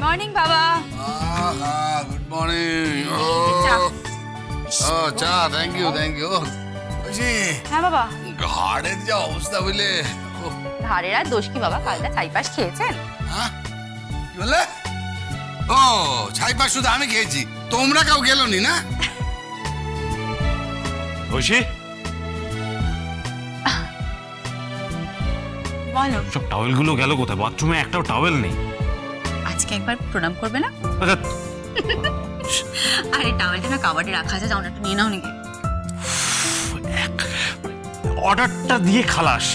Morning বাবা। Good morning. চা, thank you. হ্যাঁ বাবা। ঘাড়ের যা অবস্থা বুঝলে। ঘাড়ের আর দোষ কি বাবা, কালটা ছাইপাশ খেয়েছেন? হ্যাঁ কি বললে? ও ছাইপাশ শুধু আমি খেয়েছি, তোমরা কেউ গেলনি না? ঐশী, বলো। সব টাওয়েলগুলো গেল কোথায়? বাথরুমে একটাও টাওয়েল নেই। আজকে একবার প্রণাম করবে না? আচ্ছা, আরে টাওয়েলটা না কাবাডে রাখা আছে, যাও না একটু নিয়ে নাও নাকি। অর্ডারটা দিয়ে খালাস,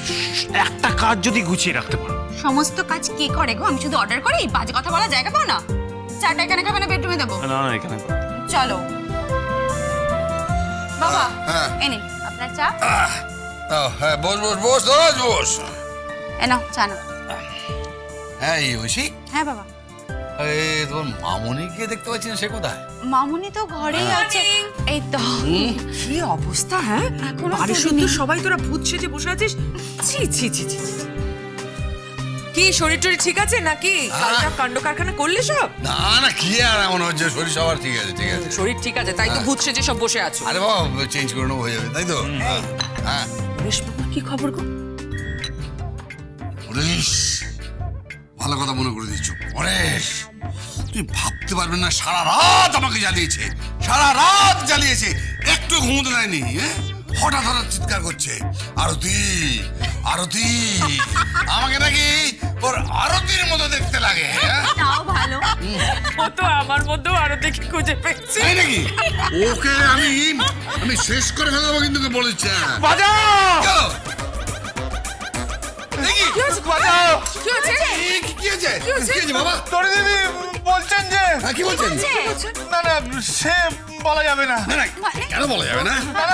একটা কাজ যদি গুছিয়ে রাখতে পারো। সমস্ত কাজ কে করে গো? আমি শুধু অর্ডার করি, বাজে কথা বলা জায়গা পাও না? চাটা এখানে খাবে না বেডরুমে দেবো? না না, এখানে চলো বাবা। হ্যাঁ। এই নিন আপনার চা। হ্যাঁ বস। এ নাও চা নাও। হ্যাঁ ঐশী, হ্যাঁ বাবা। তোমার মামুনিকে দেখতে পাচ্ছি না, সে কোথায়? মামুনি তো ঘরেই আছে। এই তো। কি অবস্থা! হ্যাঁ, এখনো বাড়ির শোধেনি। শুদ্ধ সবাই তোরা ভূত সেজে বসে আছিস। ছি ছি ছি ছি ছি। কি শরীর টরীর ঠিক আছে নাকি? কালটা কাণ্ড কারখানা করলে সব? না কি আর এমন হচ্ছে, শরীর সবার ঠিক আছে। শরীর ঠিক আছে, তাই তো ভূত সেজে সব বসে আছো। আরে বাবা চেঞ্জ করে নেবো, হয়ে যাবে, তাই তো? হ্যাঁ। রেশমা, কি খবর গো? পরেশ, ভালো কথা মনে করে দিচ্ছ পরেশ। তুই ভাবতে পারবেন না, সারা রাত আমাকে জ্বালিয়েছে, একটু ঘুমোতে দেয়নি। হঠাৎ চিৎকার করছে, আরতি। আমাকে নাকি ওর আরতির মতো দেখতে লাগে। তাও ভালো। ও তো আমার মধ্যেও আরো দেখি খুঁজে পেয়েছি। তাই নাকি? ওকে আমি শেষ করে ফেলবো, কিন্তু বলেছে বাজাও! দেখি কি হয়েছে? কি হয়েছে বাবা? তরি দিদি বলছেন যে কি বলছেন? না সে বলা যাবে না। না কেন বলা যাবে না? না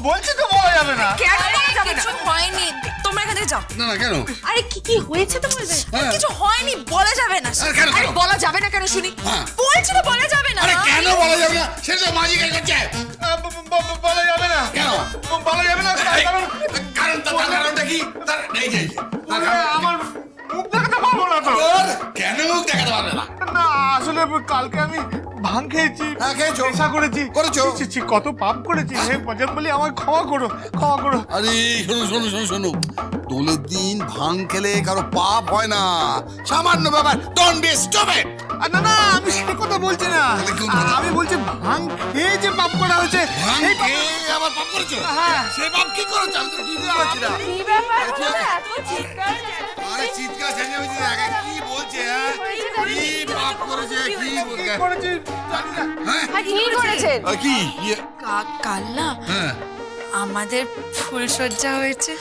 বলছি তো বলা যাবে না। কেন বলা যাবে না? কিছু হয়নি, তোমরা এখান থেকে যাও। না কেন? আরে কি হয়েছে তো বলবে। হ্যাঁ। কিছু হয়নি, বলা যাবে না। আরে কেন? আরে বলা যাবে না কেন শুনি? হ্যাঁ। বলছি তো বলা যাবে না। আরে কেন বলা যাবে না? সে তো মাঝি গাই করছে। বলা যাবে না। কেন বলা যাবে না কারণটা কি? আমার মুখ দেখাতে পারবো না তো। কেন মুখ দেখাতে পারবে না? না আসলে কালকে আমি ভাঙ খেয়েছি, হ্যাঁ, খেয়েছো। নেশা করেছি। করেছো? ছি, কত পাপ করেছি। হে বজরংবলী, আমায় ক্ষমা করো। আরে শোনো, দোলের দিন ভাং খেলে কারো পাপ হয় না, সামান্য ব্যাপার। Don't be stupid. না আমি সে কথা বলছি না। তাহলে কোন কথা? আমি বলছি ভাঙ খেয়ে যে পাপ করা হয়েছে ভাং সেই পাপ- খেয়ে আবার পাপ করেছো? হ্যাঁ। সেই পাপ কি করেছো? আমি তো বুঝতে পারছি না। কি ব্যাপার হলো এত চিৎকার? আরে চিৎকার চেঁচামেচি আগে কি বলছে? কি পাপ করেছে? কি বলছে? করেছি জানি না। হ্যাঁ কি করেছেন? কি? কাল না হ্যাঁ আমাদের ফুলসজ্জা হয়েছে।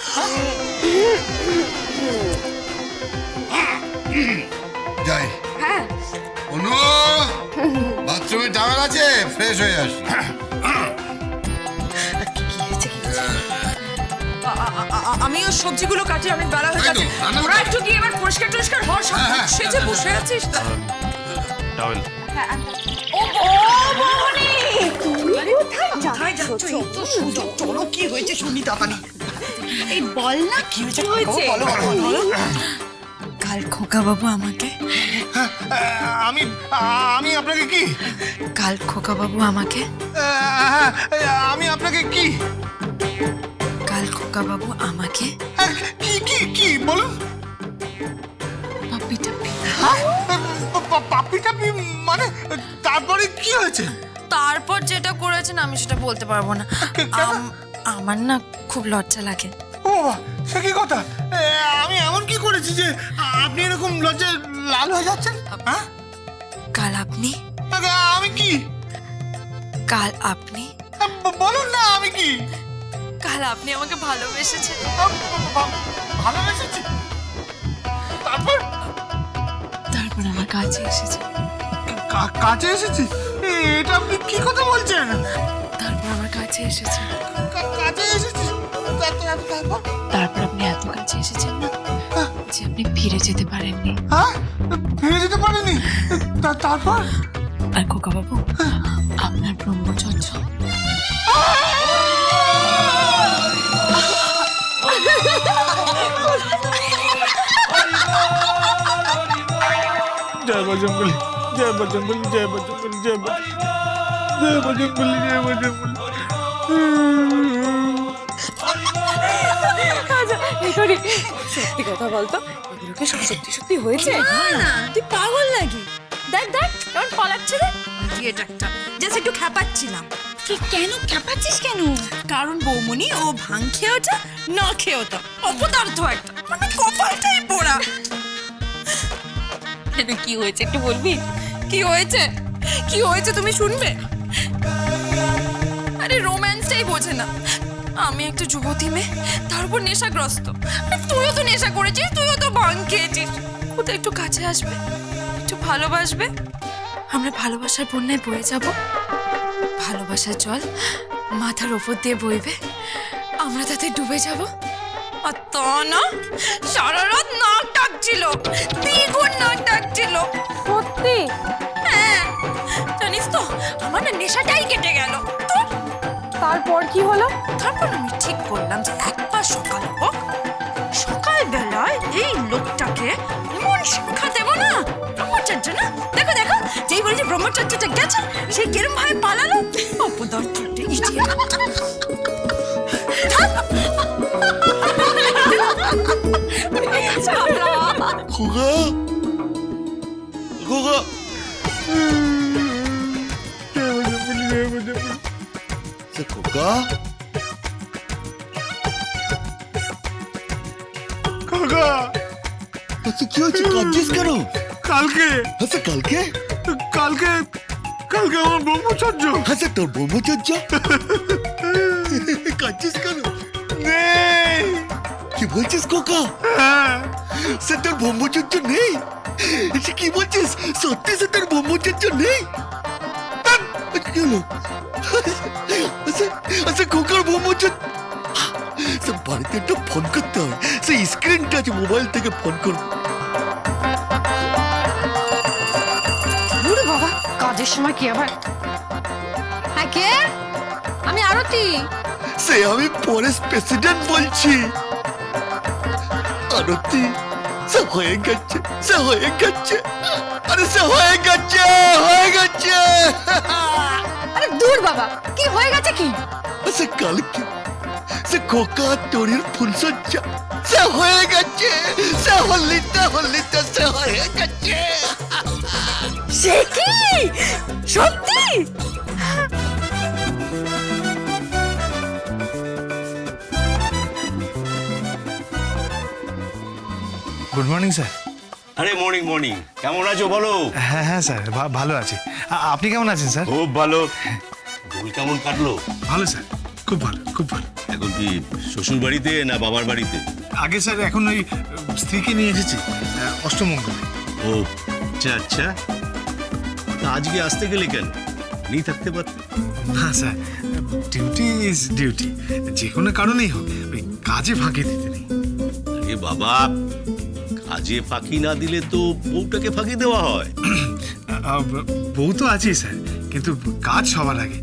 যাই। হ্যাঁ। অনু, বাথরুমে টাওয়েল আছে, ফ্রেশ হয়ে আসি। আমিও সবজিগুলো কাটি, অনেক বেলা হয়ে তাই তো, গেছে। রান্না তোরা করো। একটু গিয়ে এবার পরিষ্কার টরিষ্কার হওয়ার সব হ্যাঁ, সেজে বসে আছিস। টাওয়েল। কোথায় যাচ্ছ? এই তো সুযোগ, চলো কি হয়েছে শুনি তাড়াতাড়ি। এই বল না কি হয়েছে? কাল খোকা বাবু আমাকে আমি আপনাকে কি? কাল খোকা বাবু আমাকে আমি আপনাকে কি? কাল খোকা বাবু আমাকে কি বলুন? পাপ্পি টাপ্পি। পাপি টাপি মানে? তারপরে কি হয়েছে? তারপর যেটা করেছেন আমি সেটা বলতে পারবো না। কেন? আমার না খুব লজ্জা লাগে। ও বাবা, সে কি কথা? আমি এমন কি করেছি যে আপনি এরকম লজ্জায় লাল হয়ে যাচ্ছেন? হ্যাঁ? কাল আপনি আমি কি? বলুন না আমি কি? কাল আপনি আমাকে ভালোবেসেছেন। ভালোবেসেছি? তারপর আমার কাছে এসেছে। কাছে এসেছি? এটা আপনি কি কথা বলছেন? তারপর আমার কাছে এসেছে। কাছে এসেছি? তারপর আপনি এত কাছে এসেছেন না যে আপনি ফিরে যেতে পারেননি। হ্যাঁ, ফিরে যেতে পারেনি? তারপর আর খোকা বাবু, আপনার ব্রহ্মচর্য জয় বজরংবলী, জয় বজরংবলী, জয় বজরংবলী, জয় বজরংবলী, জয় বজরংবলী। সত্যি কথা বলতো, এগুলোকে সব সত্যি সত্যি হয়েছে? তুই পাগল নাকি? দেখ দেখ কেমন পালাচ্ছে রে। এটা একটা জাস্ট একটু খ্যাপাচ্ছিলাম। কি কেন খ্যাপাচ্ছিস কেন? কারণ বৌমনি ও ভাং খেয়ে ওঠা না খেয়ে ওঠা অপদার্থ একটা, মানে কপালটাই পোড়া। কেন কি হয়েছে একটু বলবি? কি হয়েছে? কি হয়েছে তুমি শুনবে? আরে রোম্যান্সটাই বোঝে না। আমি একটা যুবতী মেয়ে, তার উপর নেশাগ্রস্ত। আরে তুইও তো নেশা করেছিস, তুইও তো ভাং খেয়েছিস। ও তো একটু কাছে আসবে, একটু ভালোবাসবে, আমরা ভালোবাসার বন্যায় বয়ে যাব। ভালোবাসার জল মাথার ওপর দিয়ে বইবে, আমরা তাতে ডুবে যাব। আর তা না, সারা রাত নাক ডাকছিল, দ্বিগুণ নাক ডাকছিল। সত্যি? হ্যাঁ, জানিস তো আমার না নেশাটাই কেটে গেল। তোর তারপর কি হলো? তারপর আমি ঠিক করলাম যে একবার সকাল হোক, সকালবেলায় এই লোকটাকে এমন শিক্ষা দেবো না, ব্রহ্মচর্য না। দেখো দেখো, যেই বলে যে ব্রহ্মচর্যটা গেছে, সেই কিরম ভাবে পালালো। অপদার্থটা ইডিয়েট। খোকা, খোকা, খোকা, কাকা, আচ্ছা কি হয়েছে? কাঁদছিস কেন? কালকে আচ্ছা কালকে? কালকে কালকে আমার ব্রহ্মচর্য আচ্ছা তোর ব্রহ্মচর্য? কাঁদছিস কেন? নেই। কি বলছিস খোকা? হ্যাঁ, সে তোর ব্রহ্মচর্য নেই? সে কি বলছিস? সত্যি সে তোর ব্রহ্মচর্য নেই? আচ্ছা, কি হলো? আচ্ছা আচ্ছা খোকার ব্রহ্মচর্য, সে বাড়িতে একটা ফোন করতে হবে। সেই স্ক্রিন টাচ মোবাইল থেকে ফোন করবো। বাবা, কাজের সময় কি আবার? হ্যাঁ, কে? আমি আরতি। সে আমি ফরেস্ট প্রেসিডেন্ট বলছি। আরতি, সে হয়ে গেছে, সে হয়ে গেছে। আরে সে হয়ে গেছে, হয়ে গেছে। আরে দূর বাবা, কি হয়ে গেছে কি? সে কালকে সে খোকা তোরির ফুলসজ্জা, সে হয়ে গেছে। সে হলিতে হলিতে সে হয়ে গেছে। সে কি সত্যি? Good morning sir. আরে মর্নিং মর্নিং, কেমন আছো বলো? হ্যাঁ হ্যাঁ স্যার, ভালো আছি। আপনি কেমন আছেন স্যার? খুব ভালো। দোল কেমন কাটলো? ভালো স্যার, খুব ভালো, খুব ভালো। এখন কি শ্বশুর বাড়িতে না বাবার বাড়িতে? আগে স্যার এখন ওই স্ত্রীকে নিয়ে এসেছি অষ্টমঙ্গলে। ও আচ্ছা আচ্ছা, তা আজকে আসতে গেলে কেন? নেই থাকতে পারতে। না স্যার, ডিউটি ইজ ডিউটি, যে কোনো কারণেই হোক ওই কাজে ফাঁকি দিতে নেই। আরে বাবা, কাজে ফাঁকি না দিলে তো বউটাকে ফাঁকি দেওয়া হয়। বউ তো আছেই স্যার, কিন্তু কাজ সবার আগে।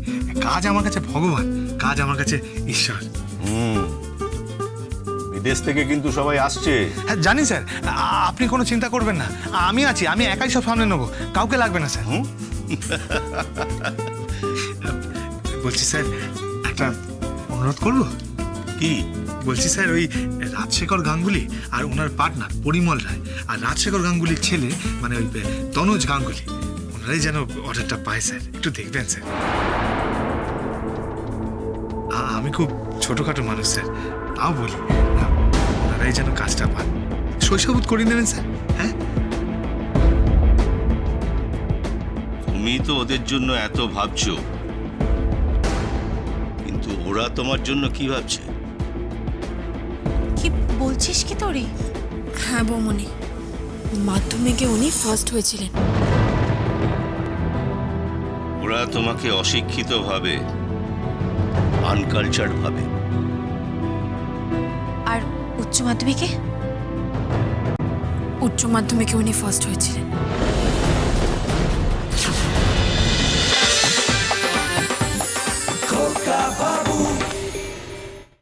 কাজ আমার কাছে ভগবান, কাজ আমার কাছে ঈশ্বর। বিদেশ থেকে কিন্তু সবাই আসছে। হ্যাঁ জানি স্যার, আপনি কোনো চিন্তা করবেন না, আমি আছি, আমি একাই সব সামনে নেবো, কাউকে লাগবে না স্যার। বলছি স্যার, একটা অনুরোধ করবো? কি? বলছি স্যার, ওই রাজশেখর গাঙ্গুলি আর ওনার পার্টনার পরিমল রায় আর রাজশেখর গাঙ্গুলির ছেলে মানে ওই তনুজ গাঙ্গুলি, ওনারাই যেন অর্ডারটা পায় স্যার, একটু দেখবেন স্যার। আমি খুব ছোটখাটো মানুষ স্যার, তাও বলি ওনারাই যেন কাজটা পান, শৈশবোধ করিয়ে নেবেন স্যার। হ্যাঁ, তুমি তো ওদের জন্য এত ভাবছো, কিন্তু ওরা তোমার জন্য কি ভাবছে? কি বলছিস কি তোরি? হ্যাঁ বৌমনি, মাধ্যমিকে উনি ফার্স্ট হয়েছিলেন। ওরা তোমাকে অশিক্ষিত ভাবে, আনকালচার্ড ভাবে। আর উচ্চ মাধ্যমিকে? উচ্চ মাধ্যমিকে উনি ফার্স্ট হয়েছিলেন।